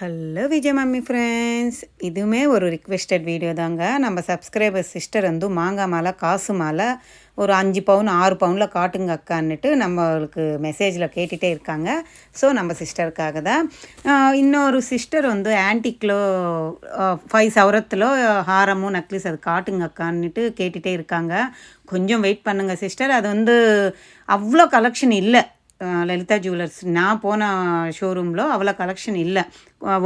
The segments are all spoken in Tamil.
ஹலோ விஜய் மம்மி ஃப்ரெண்ட்ஸ், இதுவுமே ஒரு ரிக்வெஸ்டட் வீடியோ தாங்க. நம்ம சப்ஸ்கிரைபர் சிஸ்டர் வந்து மாங்காய் மாலை காசு மாலை ஒரு 5 பவுன் 6 பவுனில் காட்டுங்க அக்கான்னுட்டு நம்மளுக்கு மெசேஜில் கேட்டுகிட்டே இருக்காங்க. ஸோ நம்ம சிஸ்டருக்காக தான். இன்னொரு சிஸ்டர் வந்து ஆன்டிக்கில் 5 சவரத்தில் ஹாரமும் நக்லிஸ் அது காட்டுங்க அக்கான்னுட்டு கேட்டுகிட்டே இருக்காங்க. கொஞ்சம் வெயிட் பண்ணுங்கள் சிஸ்டர். அது வந்து அவ்வளோ கலெக்ஷன் இல்லை. லலிதா ஜுவல்லர்ஸ் நான் போன ஷோரூமில் அவ்வளோ கலெக்ஷன் இல்லை.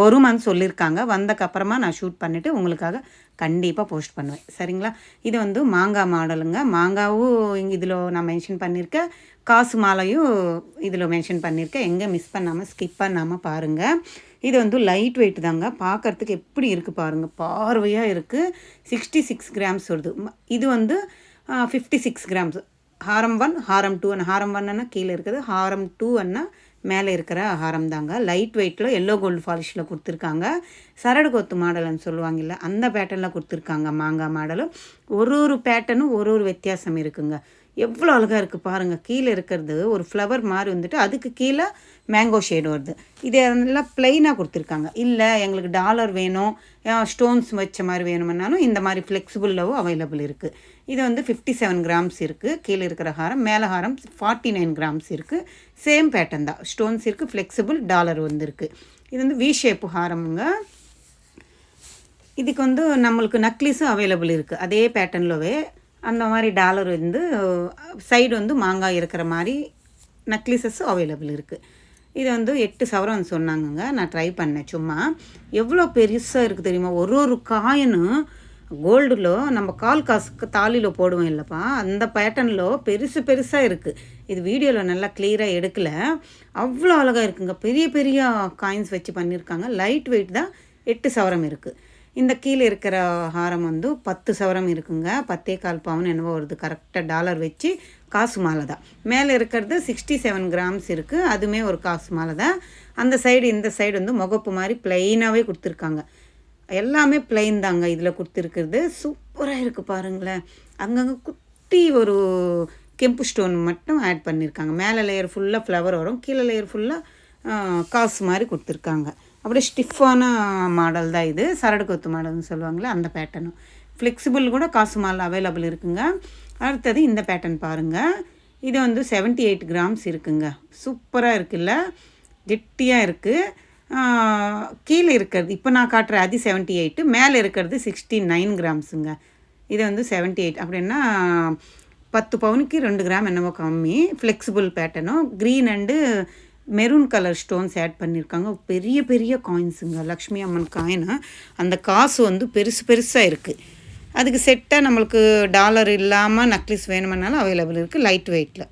ஒரு மந்த் சொல்லியிருக்காங்க. வந்தக்கப்புறமா நான் ஷூட் பண்ணிவிட்டு உங்களுக்காக கண்டிப்பாக போஸ்ட் பண்ணுவேன், சரிங்களா? இது வந்து மாங்காய் மாடலுங்க. மாங்காவும் இதில் நான் மென்ஷன் பண்ணியிருக்கேன், காசு மாலையும் இதில் மென்ஷன் பண்ணியிருக்கேன். எங்கே மிஸ் பண்ணாமல் ஸ்கிப் பண்ணாமல் பாருங்கள். இது வந்து லைட் வெயிட் தாங்க. பார்க்குறதுக்கு எப்படி இருக்குது பாருங்கள், பார்வையாக இருக்குது. 66 கிராம்ஸ் வருது. இது வந்து 56 கிராம்ஸ். ஹாரம் 1 ஹாரம் 2 ஹாரம் 1 கீழே இருக்குது, ஹாரம் 2 மேலே இருக்கிற ஹாரம் தாங்க. லைட் வெயிட்டில் எல்லோ கோல்டு பாலிஷில் கொடுத்துருக்காங்க. சரடு கொத்து மாடல்னு சொல்லுவாங்கல்ல, அந்த பேட்டர்னில் கொடுத்துருக்காங்க. மாங்காய் மாடலும் ஒரு பேட்டர்னும் ஒரு வித்தியாசம் இருக்குங்க. எவ்வளோ அழகாக இருக்குது பாருங்கள். கீழே இருக்கிறது ஒரு ஃப்ளவர் மாதிரி வந்துட்டு அதுக்கு கீழே மேங்கோ ஷேடு வருது. இது எல்லாம் ப்ளைனாக கொடுத்துருக்காங்க. இல்லை எங்களுக்கு டாலர் வேணும், ஸ்டோன்ஸ் வச்ச மாதிரி வேணும்னாலும் இந்த மாதிரி ஃப்ளெக்சிபிளாகவும் அவைலபிள் இருக்குது. இது வந்து 57 கிராம்ஸ் இருக்குது. கீழே இருக்கிற ஹாரம், மேலே ஹாரம் 49 கிராம்ஸ் இருக்குது. சேம் பேட்டர்ன் தான். ஸ்டோன்ஸ் இருக்குது, ஃப்ளெக்சிபிள் டாலர் வந்துருக்கு. இது வந்து வி ஷேப்பு ஹாரமுங்க. இதுக்கு வந்து நம்மளுக்கு நக்லிஸும் அவைலபிள் இருக்குது. அதே பேட்டர்ன்லவே அந்த மாதிரி டாலர் வந்து சைடு வந்து மாங்காய் இருக்கிற மாதிரி நக்லிசஸும் அவைலபிள் இருக்குது. இது வந்து 8 சவரம் சொன்னாங்கங்க. நான் ட்ரை பண்ணேன் சும்மா. எவ்வளோ பெருசாக இருக்குது தெரியுமா? ஒரு காயினும் கோல்டில் நம்ம கால் காசுக்கு தாலியில் போடுவோம் இல்லைப்பா, அந்த பேட்டர்னில் பெருசாக இருக்குது. இது வீடியோவில் நல்லா கிளியராக எடுக்கல. அவ்வளோ அழகாக இருக்குங்க. பெரிய பெரிய காயின்ஸ் வச்சு பண்ணியிருக்காங்க. லைட் வெயிட் தான். 8 சவரம் இருக்குது. இந்த கீழே இருக்கிற ஹாரம் வந்து 10 சவரம் இருக்குங்க. 10.25 பவுன் என்னவோ வருது. கரெக்டாக டாலர் வச்சு காசு மாலை தான். மேலே இருக்கிறது 67 கிராம்ஸ் இருக்குது. அதுவுமே ஒரு காசு மாலை தான். அந்த சைடு இந்த சைடு வந்து முகப்பு மாதிரி ப்ளைனாகவே கொடுத்துருக்காங்க. எல்லாமே ப்ளைன் தாங்க இதில் கொடுத்துருக்குறது. சூப்பராக இருக்குது பாருங்களேன். அங்கங்கே குட்டி ஒரு கெம்பு ஸ்டோன் மட்டும் ஆட் பண்ணியிருக்காங்க. மேலே லேயர் ஃபுல்லாக ஃப்ளவர் வரும், கீழே லேயர் ஃபுல்லாக காசு மாதிரி கொடுத்துருக்காங்க. அப்படியே ஸ்டிஃபான மாடல் தான் இது. சரடு கொத்து மாடல்னு சொல்லுவாங்களே அந்த பேட்டர்னும். ஃப்ளெக்சிபிள் கூட காசு மாலை அவைலபிள் இருக்குங்க. அடுத்தது இந்த பேட்டர்ன் பாருங்கள். இது வந்து 78 கிராம்ஸ் இருக்குங்க. சூப்பராக இருக்குல்ல, கெட்டியாக இருக்குது. கீழே இருக்கிறது இப்போ நான் காட்டுற அது 78, மேலே இருக்கிறது 69 கிராம்ஸுங்க. இது வந்து 78 அப்படின்னா 10 பவுனுக்கு 2 கிராம் என்னவோ கம்மி. ஃப்ளெக்சிபிள் பேட்டர்னும் green and maroon colour stones add பண்ணியிருக்காங்க. பெரிய பெரிய காயின்ஸுங்க. லக்ஷ்மி அம்மன் காயின். அந்த காசு வந்து பெருசாக இருக்குது. அதுக்கு செட்டாக நம்மளுக்கு டாலர் இல்லாமல் நக்லிஸ் வேணுமென்னாலும் அவைலபிள் இருக்குது. லைட் வெயிட்டில்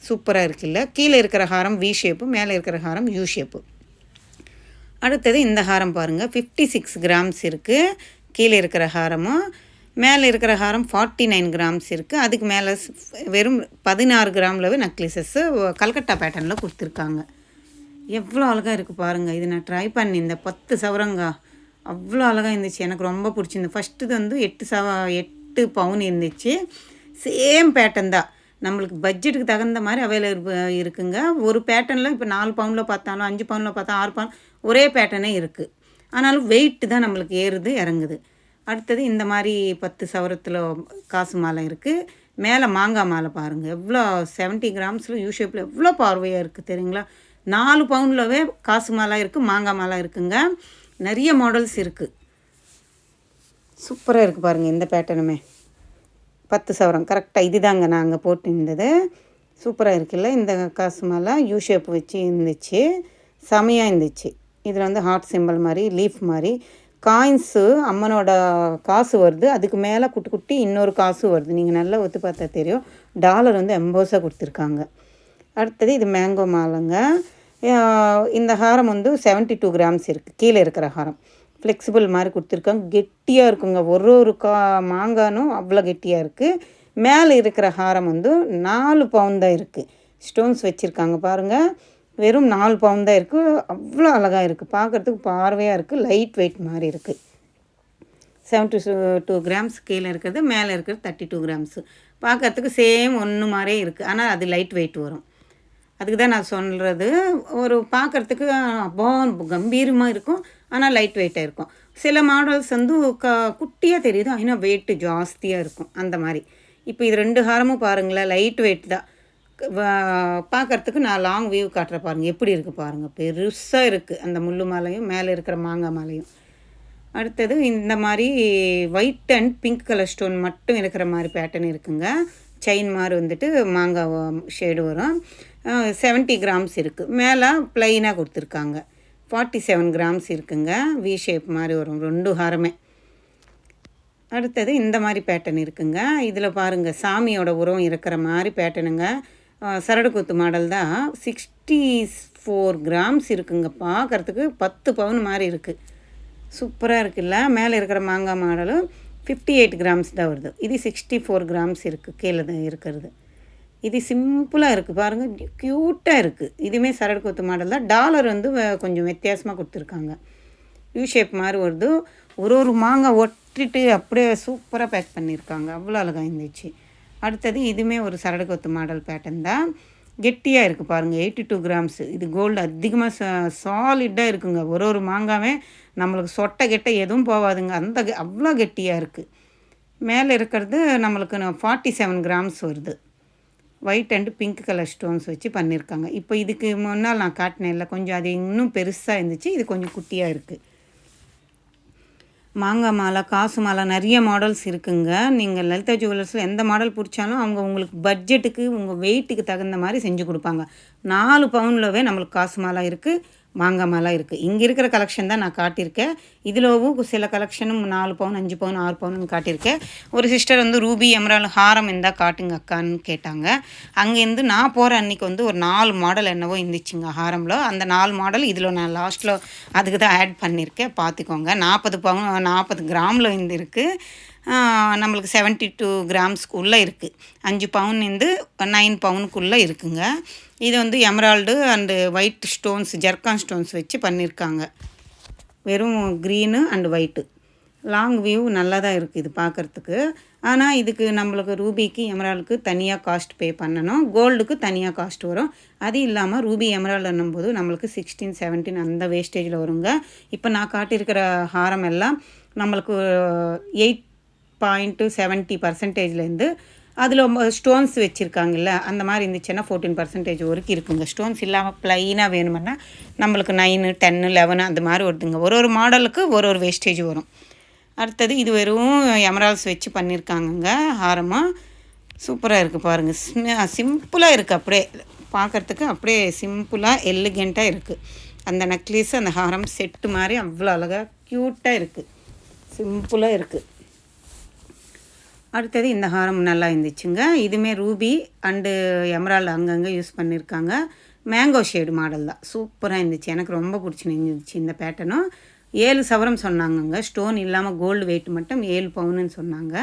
சூப்பராக இருக்குல்ல. கீழே இருக்கிற ஹாரம் வி ஷேப்பு, மேலே இருக்கிற ஹாரம் யூ ஷேப்பு. அடுத்தது இந்த ஹாரம் பாருங்கள். 56 கிராம்ஸ் இருக்குது. கீழே இருக்கிற ஹாரமும் மேலே இருக்கிற ஹாரம் 49 கிராம்ஸ் இருக்குது. அதுக்கு மேலே வெறும் 16 கிராம்லவே நக்லிசஸ்ஸு கல்கட்டா பேட்டர்னில் கொடுத்துருக்காங்க. எவ்வளோ அழகாக இருக்குது பாருங்கள். இது நான் ட்ரை பண்ணி இந்த 10 சவரங்க அவ்வளோ அழகாக இருந்துச்சு. எனக்கு ரொம்ப பிடிச்சிருந்து. ஃபஸ்ட்டு வந்து 8 பவுன் இருந்துச்சு. சேம் பேட்டர்ன் தான். நம்மளுக்கு பட்ஜெட்டுக்கு தகுந்த மாதிரி அவைலபிள் இருக்குங்க. ஒரு பேட்டர்னில் இப்போ 4 பவுனில் பார்த்தாலும் 5 பவுனில் பார்த்தா 6 பவுன் ஒரே பேட்டர்னே இருக்குது. ஆனாலும் வெயிட்டு தான் நம்மளுக்கு ஏறுது இறங்குது. அடுத்தது இந்த மாதிரி 10 சவரத்தில் காசு மாலை இருக்குது. மேலே மாங்காய் மாலை பாருங்கள். எவ்வளோ 70 கிராம்ஸில் யூ ஷேப்பில் எவ்வளோ பார்வையாக இருக்குது தெரியுங்களா? 4 பவுன்லவே காசு மாலை இருக்குது, மாங்காய் மாலை இருக்குங்க. நிறைய மாடல்ஸ் இருக்குது. சூப்பராக இருக்குது பாருங்கள். இந்த பேட்டர்னுமே 10 சவரம் கரெக்டாக இது தாங்க நாங்கள் போட்டு இருந்தது. சூப்பராக இருக்குல்ல. இந்த காசு மாலை யூ ஷேப் வச்சு இருந்துச்சு, செமையாக இருந்துச்சு. இதில் வந்து ஹார்ட் சிம்பிள் மாதிரி லீஃப் மாதிரி காயின்ஸு அம்மனோட காசு வருது. அதுக்கு மேலே குட்டி இன்னொரு காசு வருது. நீங்கள் நல்லா ஒத்து பார்த்தா தெரியும். டாலர் வந்து எம்போஸாக கொடுத்துருக்காங்க. அடுத்தது இது மேங்கோ மாலைங்க. இந்த ஹாரம் வந்து 72 கிராம்ஸ் இருக்குது. கீழே இருக்கிற ஹாரம் ஃப்ளெக்சிபிள் மாதிரி கொடுத்துருக்காங்க. கெட்டியாக இருக்குங்க. ஒரு மாங்கானும் அவ்வளோ கெட்டியாக இருக்குது. மேலே இருக்கிற ஹாரம் வந்து 4 பவுன் தான் இருக்குது. ஸ்டோன்ஸ் வச்சுருக்காங்க பாருங்கள். வெறும் 4 பவுன் தான் இருக்குது. அவ்வளோ அழகாக இருக்குது. பார்க்குறதுக்கு பார்வையாக இருக்குது. லைட் வெயிட் மாதிரி இருக்குது. 72 கிராம்ஸ் கீழே இருக்கிறது, மேலே இருக்கிறது 32 கிராம்ஸு. பார்க்குறதுக்கு சேம் ஒன்று மாதிரியே இருக்குது. ஆனால் அது லைட் வெயிட் வரும். அதுக்கு தான் நான் சொல்கிறது. ஒரு பார்க்குறதுக்கு அப்பா கம்பீரமாக இருக்கும், ஆனால் லைட் வெயிட்டாக இருக்கும். சில மாடல்ஸ் வந்து குட்டியாக தெரியுது, ஆனால் வெயிட்டு ஜாஸ்தியாக இருக்கும் அந்த மாதிரி. இப்போ இது 2 ஹாரமும் பாருங்களேன், லைட் வெயிட் தான். பார்க்குறதுக்கு நான் லாங் வியூ காட்டுறேன் பாருங்கள், எப்படி இருக்குது பாருங்கள். பெருசாக இருக்குது அந்த முள்ளு மாலையும் மேலே இருக்கிற மாங்காய் மாலையும். அடுத்தது இந்த மாதிரி white and pink colour stone மட்டும் இருக்கிற மாதிரி பேட்டர்ன் இருக்குங்க. செயின் மாதிரி வந்துட்டு மாங்காய் ஷேடு வரும். 70 கிராம்ஸ் இருக்குது. மேலே ப்ளைனாக கொடுத்துருக்காங்க. 47 கிராம்ஸ் இருக்குங்க. வி ஷேப் மாதிரி வரும் 2 ஹாரமே. அடுத்தது இந்த மாதிரி பேட்டர்ன் இருக்குங்க. இதில் பாருங்கள் சாமியோட உரம் இருக்கிற மாதிரி பேட்டர்னுங்க. சரடு கொத்து மாடல் தான். 64 கிராம்ஸ் இருக்குங்க. பார்க்குறதுக்கு 10 பவுன் மாதிரி இருக்குது. சூப்பராக இருக்குல்ல. மேலே இருக்கிற மாங்காய் மாடலும் 58 கிராம்ஸ் தான் வருது. இது 64 கிராம்ஸ் இருக்குது கீழே தான் இருக்கிறது. இது சிம்பிளாக இருக்குது பாருங்கள், க்யூட்டாக இருக்குது. இதுவுமே சரடு கொத்து மாடல் தான். டாலர் வந்து கொஞ்சம் வித்தியாசமாக கொடுத்துருக்காங்க. யூ ஷேப் மாதிரி வருது. ஒரு மாங்காய் ஒட்டிட்டு அப்படியே சூப்பராக பேக் பண்ணியிருக்காங்க. அவ்வளோ அழகாக இருந்துச்சு. அடுத்தது இதுவுமே ஒரு சரடு கொத்து மாடல் பேட்டர்ன் தான். கெட்டியாக இருக்குது பாருங்கள். 82 கிராம்ஸு. இது கோல்டு அதிகமாக சாலிட்டாக இருக்குங்க. ஒரு மாங்காவே நம்மளுக்கு சொட்டை கெட்ட எதுவும் போகாதுங்க. அவ்வளோ கெட்டியாக இருக்குது. மேலே இருக்கிறது நம்மளுக்கு 47 கிராம்ஸ் வருது. White and pink colour stones வச்சு பண்ணியிருக்காங்க. இப்போ இதுக்கு முன்னால் நான் காட்டினேன் இல்லை, கொஞ்சம் அது இன்னும் பெருசாக இருந்துச்சு. இது கொஞ்சம் குட்டியாக இருக்குது. மாங்காய் மாலை, காசு மாலை, நிறைய மாடல்ஸ் இருக்குங்க. நீங்கள் லலிதா ஜுவல்லர்ஸில் எந்த மாடல் பிடிச்சாலும் அவங்க உங்களுக்கு பட்ஜெட்டுக்கு உங்கள் வெயிட்டுக்கு தகுந்த மாதிரி செஞ்சு கொடுப்பாங்க. 4 பவுன்லவே நம்மளுக்கு காசு மாலை இருக்குது, மாங்காய் மாலை இருக்குது. இங்கே இருக்கிற கலெக்ஷன் தான் நான் காட்டியிருக்கேன். இதிலவும் சில கலெக்ஷனும் 4 பவுன், 5 பவுன், 6 பவுன்னு காட்டியிருக்கேன். ஒரு சிஸ்டர் வந்து ரூபி எமரால்டு ஹாரம் இருந்தால் காட்டுங்க அக்கான்னு கேட்டாங்க. அங்கேருந்து நான் போகிற அன்றைக்கி வந்து ஒரு 4 மாடல் என்னவோ இருந்துச்சுங்க ஹாரமில். அந்த 4 மாடல் இதில் நான் லாஸ்ட்டில் அதுக்கு தான் ஆட் பண்ணியிருக்கேன். பார்த்துக்கோங்க. 40 பவுன் 40 கிராமில் இருந்து இருக்குது. நம்மளுக்கு 72 கிராம்ஸ்க்குள்ளே இருக்குது. 5 பவுன் இருந்து 9 பவுனுக்குள்ளே இருக்குங்க. இது வந்து Emerald and white stones, zircon stones வச்சு பண்ணியிருக்காங்க. வெறும் green and white. Long view நல்லா தான் இருக்குது இது பார்க்குறதுக்கு. ஆனால் இதுக்கு நம்மளுக்கு ரூபிக்கு எமரால்டுக்கு தனியாக காஸ்ட் பே பண்ணணும். கோல்டுக்கு தனியாக காஸ்ட் வரும். அது இல்லாமல் ரூபி எமரால்டு என்னும்போது நம்மளுக்கு 16, 17 அந்த வேஸ்டேஜில் வருங்க. இப்போ நான் காட்டியிருக்கிற ஹாரம் எல்லாம் நம்மளுக்கு 8.70%லேருந்து அதில் ஸ்டோன்ஸ் வச்சுருக்காங்கல்ல, அந்த மாதிரி இருந்துச்சுன்னா 14% வரைக்கும் இருக்குங்க. ஸ்டோன்ஸ் இல்லாமல் ப்ளைனாக வேணுமென்னா நம்மளுக்கு 9, 10, 11 அந்த மாதிரி வருதுங்க. ஒரு மாடலுக்கு ஒரு வேஸ்டேஜ் வரும். அடுத்தது இது வெறும் எமரால்ஸ் வச்சு பண்ணியிருக்காங்கங்க ஹாரமாக. சூப்பராக இருக்குது பாருங்கள். சிம்பிளாக இருக்குது. அப்படியே பார்க்குறதுக்கு அப்படியே சிம்பிளாக எலிகெண்ட்டாக இருக்குது. அந்த நெக்லஸ் அந்த ஹாரம் செட்டு மாதிரி அவ்வளோ அழகாக க்யூட்டாக இருக்குது. சிம்பிளாக இருக்குது. அடுத்தது இந்த ஹாரம் நல்லா இருந்துச்சுங்க. இதுவுமே ரூபி அண்டு எமரால்டு அங்கங்கே யூஸ் பண்ணியிருக்காங்க. மேங்கோ ஷேடு மாடல் தான். சூப்பராக இருந்துச்சு. எனக்கு ரொம்ப பிடிச்சிருந்துச்சு இந்த பேட்டர்னும். 7 சவரம் சொன்னாங்கங்க. ஸ்டோன் இல்லாமல் கோல்டு வெயிட் மட்டும் 7 பவுனுன்னு சொன்னாங்க.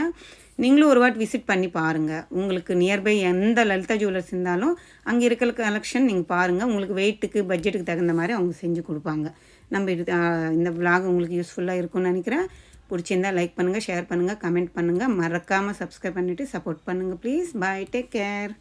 நீங்களும் ஒரு வாட்டி விசிட் பண்ணி பாருங்கள். உங்களுக்கு நியர்பை எந்த லலிதா ஜுவல்லர்ஸ் இருந்தாலும் அங்கே இருக்கிற கலெக்ஷன் நீங்கள் பாருங்கள். உங்களுக்கு வெயிட்டுக்கு பட்ஜெட்டுக்கு தகுந்த மாதிரி அவங்க செஞ்சு கொடுப்பாங்க. நம்ம இந்த விலாக் உங்களுக்கு யூஸ்ஃபுல்லாக இருக்கும்னு நினைக்கிறேன். பிடிச்சிருந்தால் லைக் பண்ணுங்கள், ஷேர் பண்ணுங்கள், கமெண்ட் பண்ணுங்கள். மறக்காமல் சப்ஸ்கிரைப் பண்ணிவிட்டு சப்போர்ட் பண்ணுங்கள் ப்ளீஸ். Bye, take care.